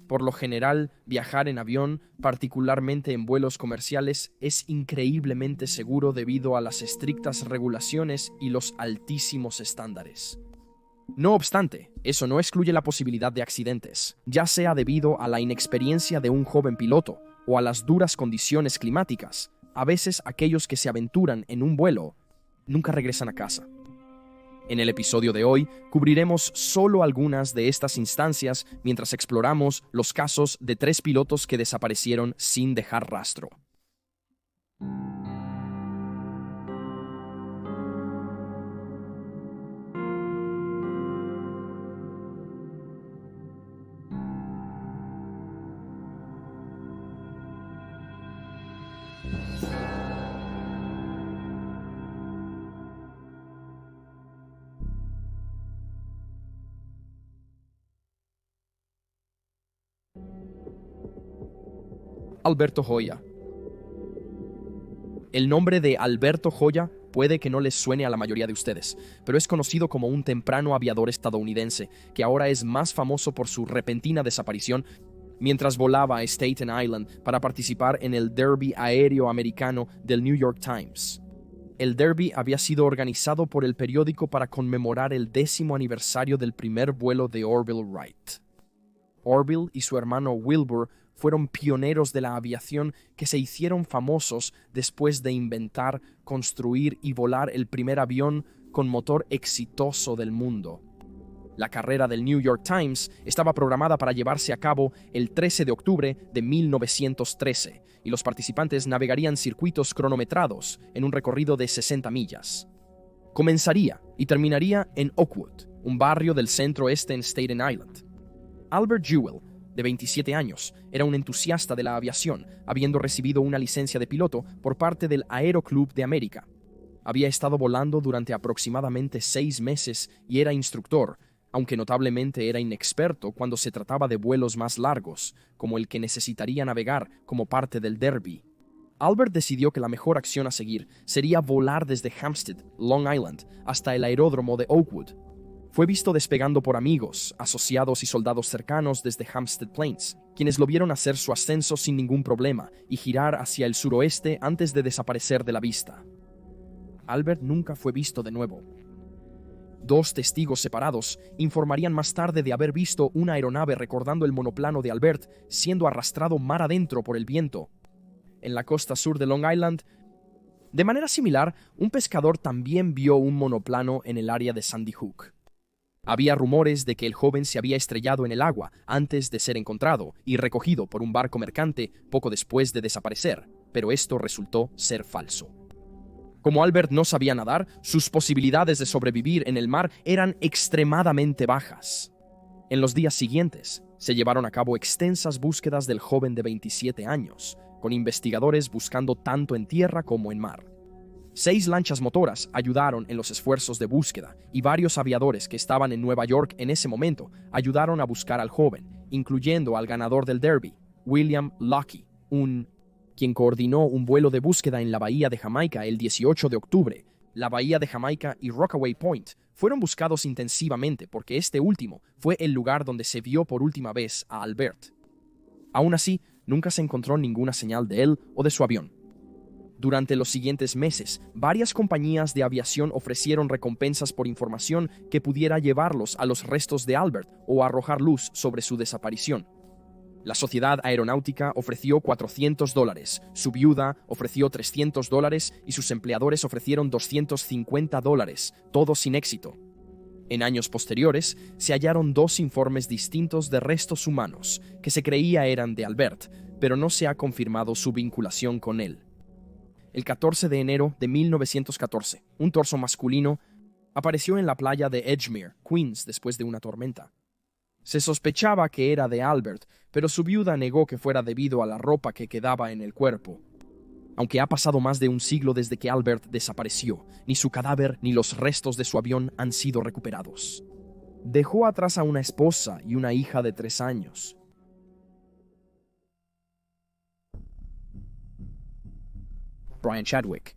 Por lo general, viajar en avión, particularmente en vuelos comerciales, es increíblemente seguro debido a las estrictas regulaciones y los altísimos estándares. No obstante, eso no excluye la posibilidad de accidentes, ya sea debido a la inexperiencia de un joven piloto o a las duras condiciones climáticas. A veces aquellos que se aventuran en un vuelo nunca regresan a casa. En el episodio de hoy, cubriremos solo algunas de estas instancias mientras exploramos los casos de 3 pilotos que desaparecieron sin dejar rastro. Alberto Joya. El nombre de Alberto Joya puede que no les suene a la mayoría de ustedes, pero es conocido como un temprano aviador estadounidense que ahora es más famoso por su repentina desaparición mientras volaba a Staten Island para participar en el Derby aéreo americano del New York Times. El Derby había sido organizado por el periódico para conmemorar el 10º aniversario del primer vuelo de Orville Wright. Orville y su hermano Wilbur fueron pioneros de la aviación que se hicieron famosos después de inventar, construir y volar el primer avión con motor exitoso del mundo. La carrera del New York Times estaba programada para llevarse a cabo el 13 de octubre de 1913 y los participantes navegarían circuitos cronometrados en un recorrido de 60 millas. Comenzaría y terminaría en Oakwood, un barrio del centro-este en Staten Island. Albert Jewell, de 27 años, era un entusiasta de la aviación, habiendo recibido una licencia de piloto por parte del Aero Club de América. Había estado volando durante aproximadamente 6 meses y era instructor, aunque notablemente era inexperto cuando se trataba de vuelos más largos, como el que necesitaría navegar como parte del Derby. Albert decidió que la mejor acción a seguir sería volar desde Hampstead, Long Island, hasta el aeródromo de Oakwood. Fue visto despegando por amigos, asociados y soldados cercanos desde Hampstead Plains, quienes lo vieron hacer su ascenso sin ningún problema y girar hacia el suroeste antes de desaparecer de la vista. Albert nunca fue visto de nuevo. 2 testigos separados informarían más tarde de haber visto una aeronave recordando el monoplano de Albert siendo arrastrado mar adentro por el viento. En la costa sur de Long Island, de manera similar, un pescador también vio un monoplano en el área de Sandy Hook. Había rumores de que el joven se había estrellado en el agua antes de ser encontrado y recogido por un barco mercante poco después de desaparecer, pero esto resultó ser falso. Como Albert no sabía nadar, sus posibilidades de sobrevivir en el mar eran extremadamente bajas. En los días siguientes, se llevaron a cabo extensas búsquedas del joven de 27 años, con investigadores buscando tanto en tierra como en mar. 6 lanchas motoras ayudaron en los esfuerzos de búsqueda y varios aviadores que estaban en Nueva York en ese momento ayudaron a buscar al joven, incluyendo al ganador del Derby, William Lucky, quien coordinó un vuelo de búsqueda en la bahía de Jamaica el 18 de octubre. La bahía de Jamaica y Rockaway Point fueron buscados intensivamente porque este último fue el lugar donde se vio por última vez a Albert. Aún así, nunca se encontró ninguna señal de él o de su avión. Durante los siguientes meses, varias compañías de aviación ofrecieron recompensas por información que pudiera llevarlos a los restos de Albert o arrojar luz sobre su desaparición. La Sociedad Aeronáutica ofreció $400, su viuda ofreció $300 y sus empleadores ofrecieron $250, todo sin éxito. En años posteriores, se hallaron 2 informes distintos de restos humanos que se creía eran de Albert, pero no se ha confirmado su vinculación con él. El 14 de enero de 1914, un torso masculino apareció en la playa de Edgemere, Queens, después de una tormenta. Se sospechaba que era de Albert, pero su viuda negó que fuera debido a la ropa que quedaba en el cuerpo. Aunque ha pasado más de un siglo desde que Albert desapareció, ni su cadáver ni los restos de su avión han sido recuperados. Dejó atrás a una esposa y una hija de 3 años. Brian Chadwick.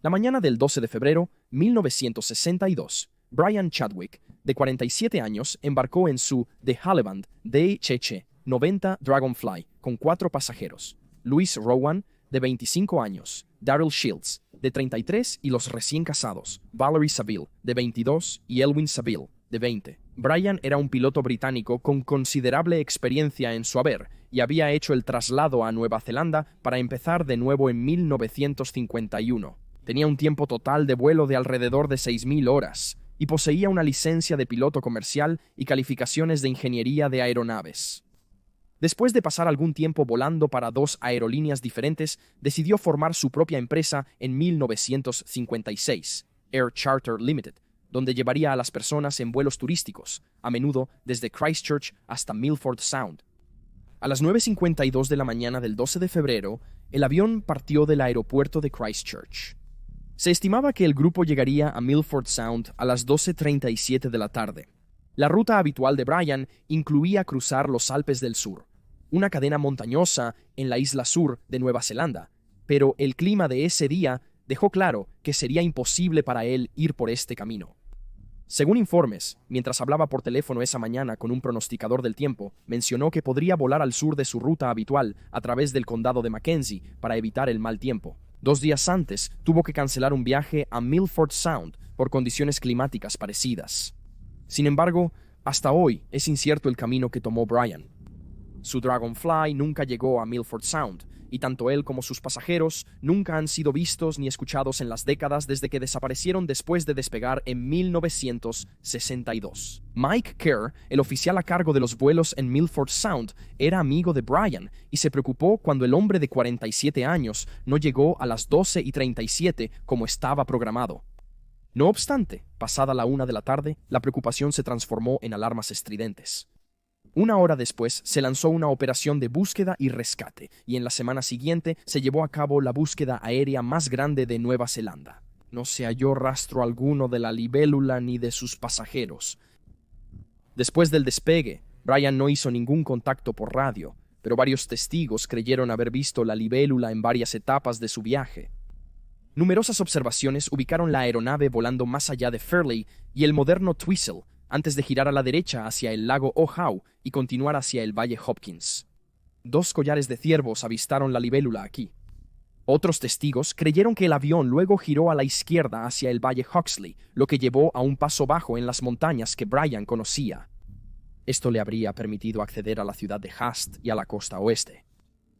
La mañana del 12 de febrero, 1962, Brian Chadwick, de 47 años, embarcó en su de Havilland DHC 90 Dragonfly con 4 pasajeros: Louis Rowan, de 25 años, Daryl Shields, de 33, y los recién casados, Valerie Saville, de 22, y Elwin Saville, de 20. Brian era un piloto británico con considerable experiencia en su haber y había hecho el traslado a Nueva Zelanda para empezar de nuevo en 1951. Tenía un tiempo total de vuelo de alrededor de 6.000 horas y poseía una licencia de piloto comercial y calificaciones de ingeniería de aeronaves. Después de pasar algún tiempo volando para 2 aerolíneas diferentes, decidió formar su propia empresa en 1956, Air Charter Limited, donde llevaría a las personas en vuelos turísticos, a menudo desde Christchurch hasta Milford Sound. A las 9:52 de la mañana del 12 de febrero, el avión partió del aeropuerto de Christchurch. Se estimaba que el grupo llegaría a Milford Sound a las 12:37 de la tarde. La ruta habitual de Brian incluía cruzar los Alpes del Sur, una cadena montañosa en la isla sur de Nueva Zelanda, pero el clima de ese día dejó claro que sería imposible para él ir por este camino. Según informes, mientras hablaba por teléfono esa mañana con un pronosticador del tiempo, mencionó que podría volar al sur de su ruta habitual a través del condado de Mackenzie para evitar el mal tiempo. 2 días antes, tuvo que cancelar un viaje a Milford Sound por condiciones climáticas parecidas. Sin embargo, hasta hoy es incierto el camino que tomó Brian. Su Dragonfly nunca llegó a Milford Sound, y tanto él como sus pasajeros nunca han sido vistos ni escuchados en las décadas desde que desaparecieron después de despegar en 1962. Mike Kerr, el oficial a cargo de los vuelos en Milford Sound, era amigo de Brian y se preocupó cuando el hombre de 47 años no llegó a las 12:37 como estaba programado. No obstante, pasada la 1 de la tarde, la preocupación se transformó en alarmas estridentes. 1 hora después se lanzó una operación de búsqueda y rescate, y en la semana siguiente se llevó a cabo la búsqueda aérea más grande de Nueva Zelanda. No se halló rastro alguno de la libélula ni de sus pasajeros. Después del despegue, Brian no hizo ningún contacto por radio, pero varios testigos creyeron haber visto la libélula en varias etapas de su viaje. Numerosas observaciones ubicaron la aeronave volando más allá de Fairleigh y el moderno Twistle, antes de girar a la derecha hacia el lago Oahu y continuar hacia el valle Hopkins. 2 collares de ciervos avistaron la libélula aquí. Otros testigos creyeron que el avión luego giró a la izquierda hacia el valle Huxley, lo que llevó a un paso bajo en las montañas que Brian conocía. Esto le habría permitido acceder a la ciudad de Hast y a la costa oeste.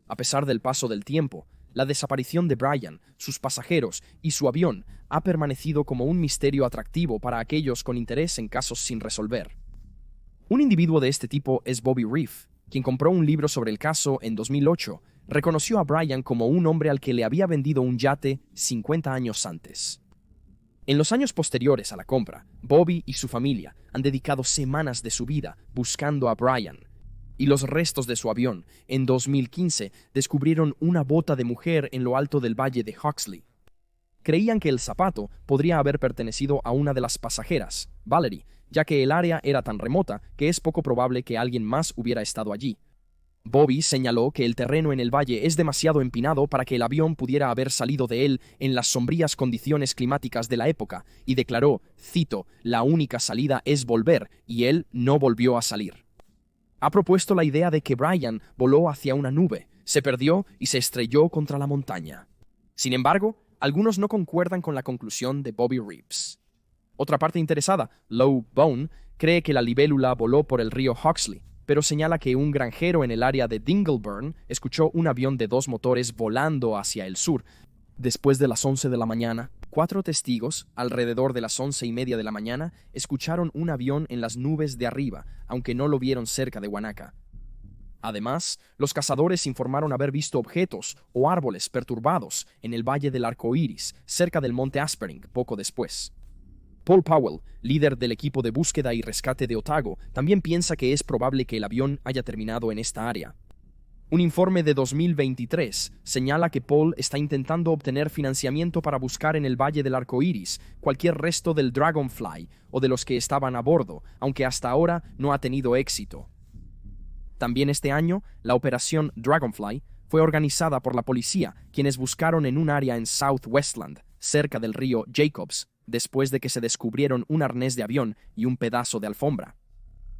A pesar del paso del tiempo, la desaparición de Brian, sus pasajeros y su avión ha permanecido como un misterio atractivo para aquellos con interés en casos sin resolver. Un individuo de este tipo es Bobby Reef, quien compró un libro sobre el caso en 2008. Reconoció a Brian como un hombre al que le había vendido un yate 50 años antes. En los años posteriores a la compra, Bobby y su familia han dedicado semanas de su vida buscando a Brian. Y los restos de su avión, en 2015, descubrieron una bota de mujer en lo alto del valle de Huxley. Creían que el zapato podría haber pertenecido a una de las pasajeras, Valerie, ya que el área era tan remota que es poco probable que alguien más hubiera estado allí. Bobby señaló que el terreno en el valle es demasiado empinado para que el avión pudiera haber salido de él en las sombrías condiciones climáticas de la época, y declaró, cito, «La única salida es volver», y él no volvió a salir. Ha propuesto la idea de que Brian voló hacia una nube, se perdió y se estrelló contra la montaña. Sin embargo, algunos no concuerdan con la conclusión de Bobby Reeves. Otra parte interesada, Low Bone, cree que la libélula voló por el río Huxley, pero señala que un granjero en el área de Dingleburn escuchó un avión de 2 motores volando hacia el sur. Después de las 11 de la mañana, 4 testigos, alrededor de las 11:30 de la mañana, escucharon un avión en las nubes de arriba, aunque no lo vieron cerca de Wanaka. Además, los cazadores informaron haber visto objetos o árboles perturbados en el Valle del Arco Iris, cerca del monte Aspering, poco después. Paul Powell, líder del equipo de búsqueda y rescate de Otago, también piensa que es probable que el avión haya terminado en esta área. Un informe de 2023 señala que Paul está intentando obtener financiamiento para buscar en el Valle del Arco Iris cualquier resto del Dragonfly o de los que estaban a bordo, aunque hasta ahora no ha tenido éxito. También este año, la operación Dragonfly fue organizada por la policía, quienes buscaron en un área en South Westland, cerca del río Jacobs, después de que se descubrieron un arnés de avión y un pedazo de alfombra.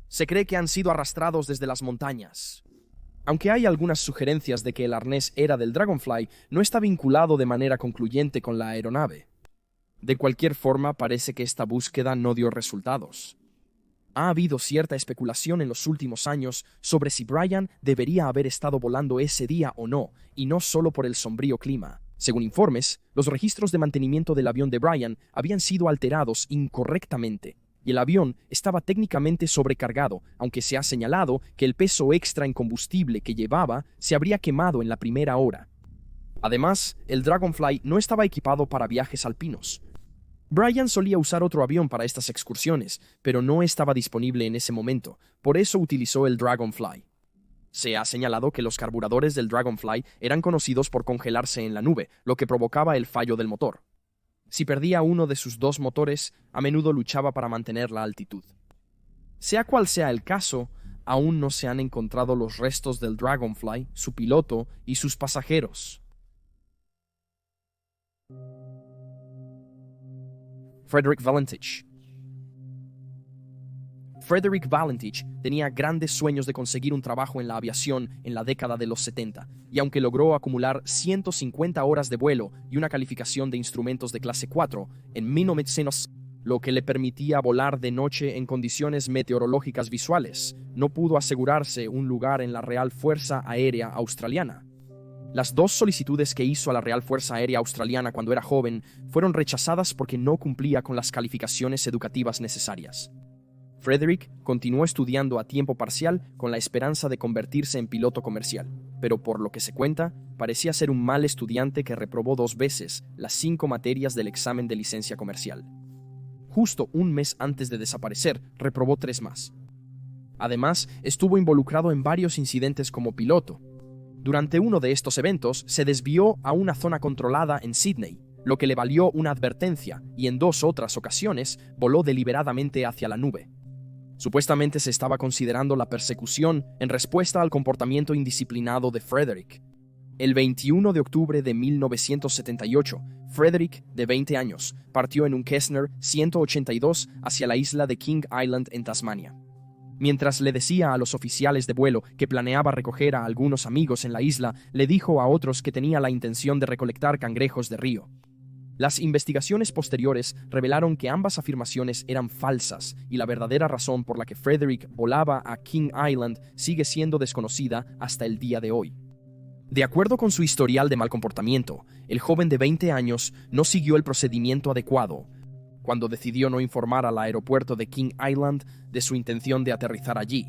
Se cree que han sido arrastrados desde las montañas. Aunque hay algunas sugerencias de que el arnés era del Dragonfly, no está vinculado de manera concluyente con la aeronave. De cualquier forma, parece que esta búsqueda no dio resultados. Ha habido cierta especulación en los últimos años sobre si Brian debería haber estado volando ese día o no, y no solo por el sombrío clima. Según informes, los registros de mantenimiento del avión de Brian habían sido alterados incorrectamente, y el avión estaba técnicamente sobrecargado, aunque se ha señalado que el peso extra en combustible que llevaba se habría quemado en la primera hora. Además, el Dragonfly no estaba equipado para viajes alpinos. Brian solía usar otro avión para estas excursiones, pero no estaba disponible en ese momento, por eso utilizó el Dragonfly. Se ha señalado que los carburadores del Dragonfly eran conocidos por congelarse en la nube, lo que provocaba el fallo del motor. Si perdía uno de sus dos motores, a menudo luchaba para mantener la altitud. Sea cual sea el caso, aún no se han encontrado los restos del Dragonfly, su piloto y sus pasajeros. Frederick Valentich. Frederick Valentich tenía grandes sueños de conseguir un trabajo en la aviación en la década de los 70, y aunque logró acumular 150 horas de vuelo y una calificación de instrumentos de clase 4 en 1900, lo que le permitía volar de noche en condiciones meteorológicas visuales, no pudo asegurarse un lugar en la Real Fuerza Aérea Australiana. Las dos solicitudes que hizo a la Real Fuerza Aérea Australiana cuando era joven fueron rechazadas porque no cumplía con las calificaciones educativas necesarias. Frederick continuó estudiando a tiempo parcial con la esperanza de convertirse en piloto comercial, pero por lo que se cuenta, parecía ser un mal estudiante que reprobó 2 veces las 5 materias del examen de licencia comercial. Justo un mes antes de desaparecer, reprobó 3 más. Además, estuvo involucrado en varios incidentes como piloto. Durante uno de estos eventos, se desvió a una zona controlada en Sydney, lo que le valió una advertencia, y en 2 otras ocasiones voló deliberadamente hacia la nube. Supuestamente se estaba considerando la persecución en respuesta al comportamiento indisciplinado de Frederick. El 21 de octubre de 1978, Frederick, de 20 años, partió en un Cessna 182 hacia la isla de King Island en Tasmania. Mientras le decía a los oficiales de vuelo que planeaba recoger a algunos amigos en la isla, le dijo a otros que tenía la intención de recolectar cangrejos de río. Las investigaciones posteriores revelaron que ambas afirmaciones eran falsas y la verdadera razón por la que Frederick volaba a King Island sigue siendo desconocida hasta el día de hoy. De acuerdo con su historial de mal comportamiento, el joven de 20 años no siguió el procedimiento adecuado cuando decidió no informar al aeropuerto de King Island de su intención de aterrizar allí.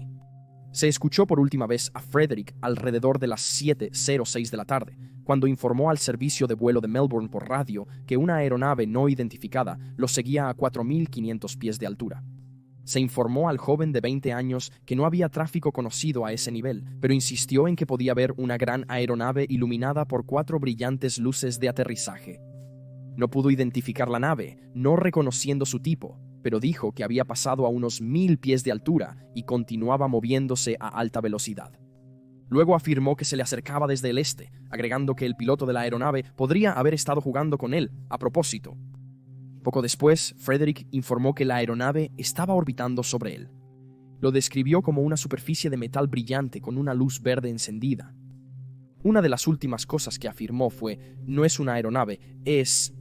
Se escuchó por última vez a Frederick alrededor de las 7:06 de la tarde, cuando informó al servicio de vuelo de Melbourne por radio que una aeronave no identificada lo seguía a 4.500 pies de altura. Se informó al joven de 20 años que no había tráfico conocido a ese nivel, pero insistió en que podía ver una gran aeronave iluminada por 4 brillantes luces de aterrizaje. No pudo identificar la nave, no reconociendo su tipo, pero dijo que había pasado a unos 1.000 pies de altura y continuaba moviéndose a alta velocidad. Luego afirmó que se le acercaba desde el este, agregando que el piloto de la aeronave podría haber estado jugando con él, a propósito. Poco después, Frederick informó que la aeronave estaba orbitando sobre él. Lo describió como una superficie de metal brillante con una luz verde encendida. Una de las últimas cosas que afirmó fue: "No es una aeronave, es..."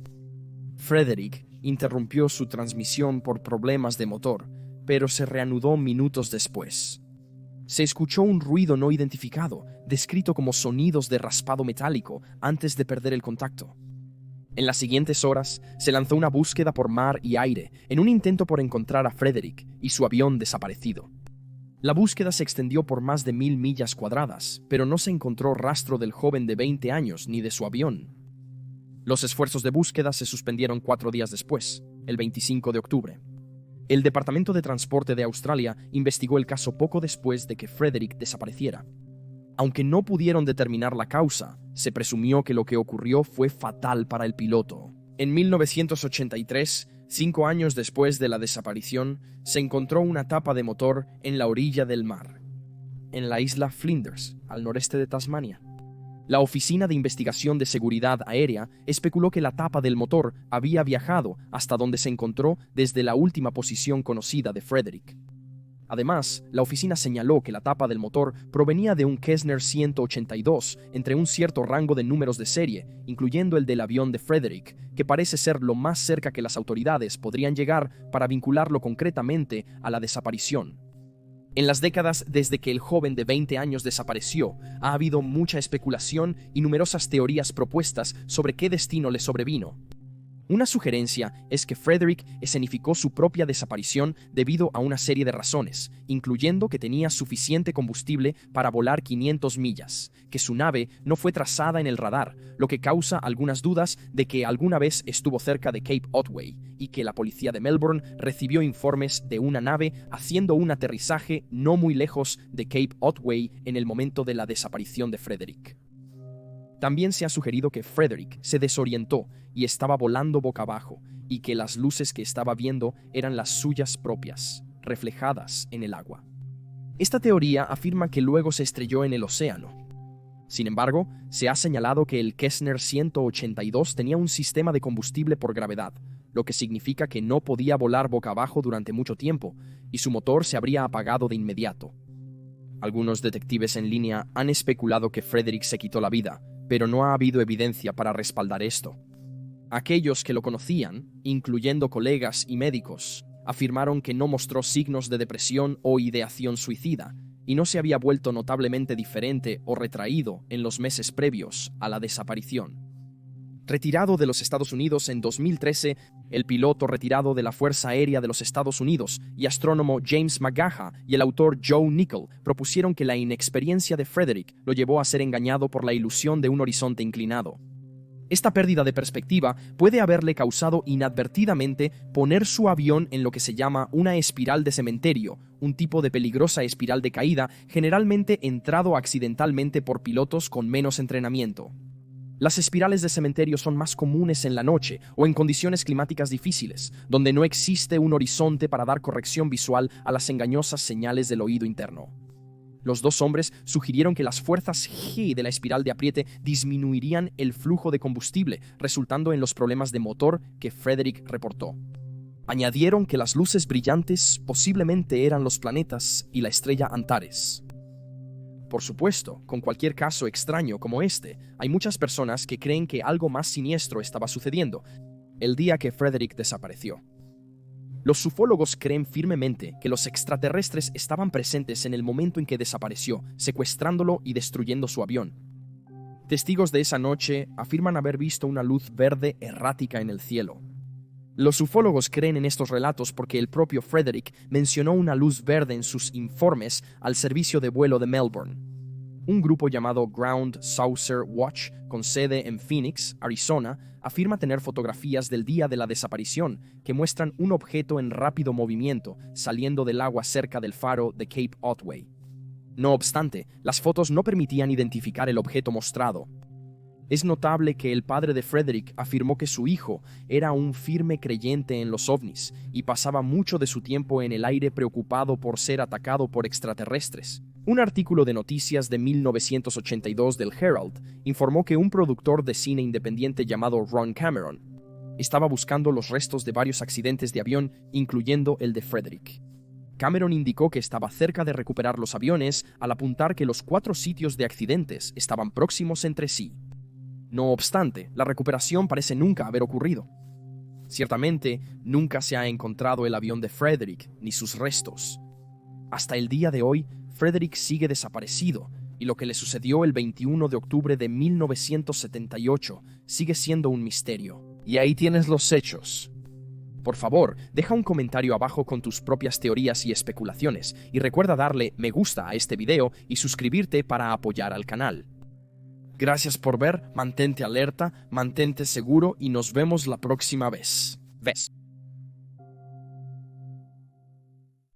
Frederick interrumpió su transmisión por problemas de motor, pero se reanudó minutos después. Se escuchó un ruido no identificado, descrito como sonidos de raspado metálico, antes de perder el contacto. En las siguientes horas, se lanzó una búsqueda por mar y aire, en un intento por encontrar a Frederick y su avión desaparecido. La búsqueda se extendió por más de 1.000 millas cuadradas, pero no se encontró rastro del joven de 20 años ni de su avión. Los esfuerzos de búsqueda se suspendieron 4 días después, el 25 de octubre. El Departamento de Transporte de Australia investigó el caso poco después de que Frederick desapareciera. Aunque no pudieron determinar la causa, se presumió que lo que ocurrió fue fatal para el piloto. En 1983, 5 años después de la desaparición, se encontró una tapa de motor en la orilla del mar, en la isla Flinders, al noreste de Tasmania. La Oficina de Investigación de Seguridad Aérea especuló que la tapa del motor había viajado hasta donde se encontró desde la última posición conocida de Frederick. Además, la oficina señaló que la tapa del motor provenía de un Cessna 182 entre un cierto rango de números de serie, incluyendo el del avión de Frederick, que parece ser lo más cerca que las autoridades podrían llegar para vincularlo concretamente a la desaparición. En las décadas desde que el joven de 20 años desapareció, ha habido mucha especulación y numerosas teorías propuestas sobre qué destino le sobrevino. Una sugerencia es que Frederick escenificó su propia desaparición debido a una serie de razones, incluyendo que tenía suficiente combustible para volar 500 millas, que su nave no fue trazada en el radar, lo que causa algunas dudas de que alguna vez estuvo cerca de Cape Otway, y que la policía de Melbourne recibió informes de una nave haciendo un aterrizaje no muy lejos de Cape Otway en el momento de la desaparición de Frederick. También se ha sugerido que Frederick se desorientó y estaba volando boca abajo, y que las luces que estaba viendo eran las suyas propias, reflejadas en el agua. Esta teoría afirma que luego se estrelló en el océano. Sin embargo, se ha señalado que el Cessna 182 tenía un sistema de combustible por gravedad, lo que significa que no podía volar boca abajo durante mucho tiempo, y su motor se habría apagado de inmediato. Algunos detectives en línea han especulado que Frederick se quitó la vida, pero no ha habido evidencia para respaldar esto. Aquellos que lo conocían, incluyendo colegas y médicos, afirmaron que no mostró signos de depresión o ideación suicida, y no se había vuelto notablemente diferente o retraído en los meses previos a la desaparición. Retirado de los Estados Unidos en 2013, el piloto retirado de la Fuerza Aérea de los Estados Unidos y astrónomo James McGaha y el autor Joe Nickell propusieron que la inexperiencia de Frederick lo llevó a ser engañado por la ilusión de un horizonte inclinado. Esta pérdida de perspectiva puede haberle causado inadvertidamente poner su avión en lo que se llama una espiral de cementerio, un tipo de peligrosa espiral de caída generalmente entrado accidentalmente por pilotos con menos entrenamiento. Las espirales de cementerio son más comunes en la noche o en condiciones climáticas difíciles, donde no existe un horizonte para dar corrección visual a las engañosas señales del oído interno. Los dos hombres sugirieron que las fuerzas G de la espiral de apriete disminuirían el flujo de combustible, resultando en los problemas de motor que Frederick reportó. Añadieron que las luces brillantes posiblemente eran los planetas y la estrella Antares. Por supuesto, con cualquier caso extraño como este, hay muchas personas que creen que algo más siniestro estaba sucediendo el día que Frederick desapareció. Los ufólogos creen firmemente que los extraterrestres estaban presentes en el momento en que desapareció, secuestrándolo y destruyendo su avión. Testigos de esa noche afirman haber visto una luz verde errática en el cielo. Los ufólogos creen en estos relatos porque el propio Frederick mencionó una luz verde en sus informes al servicio de vuelo de Melbourne. Un grupo llamado Ground Saucer Watch, con sede en Phoenix, Arizona, afirma tener fotografías del día de la desaparición que muestran un objeto en rápido movimiento saliendo del agua cerca del faro de Cape Otway. No obstante, las fotos no permitían identificar el objeto mostrado. Es notable que el padre de Frederick afirmó que su hijo era un firme creyente en los ovnis y pasaba mucho de su tiempo en el aire preocupado por ser atacado por extraterrestres. Un artículo de noticias de 1982 del Herald informó que un productor de cine independiente llamado Ron Cameron estaba buscando los restos de varios accidentes de avión, incluyendo el de Frederick. Cameron indicó que estaba cerca de recuperar los aviones al apuntar que los 4 sitios de accidentes estaban próximos entre sí. No obstante, la recuperación parece nunca haber ocurrido. Ciertamente, nunca se ha encontrado el avión de Frederick ni sus restos. Hasta el día de hoy, Frederick sigue desaparecido, y lo que le sucedió el 21 de octubre de 1978 sigue siendo un misterio. Y ahí tienes los hechos. Por favor, deja un comentario abajo con tus propias teorías y especulaciones, y recuerda darle me gusta a este video y suscribirte para apoyar al canal. Gracias por ver, mantente alerta, mantente seguro y nos vemos la próxima vez.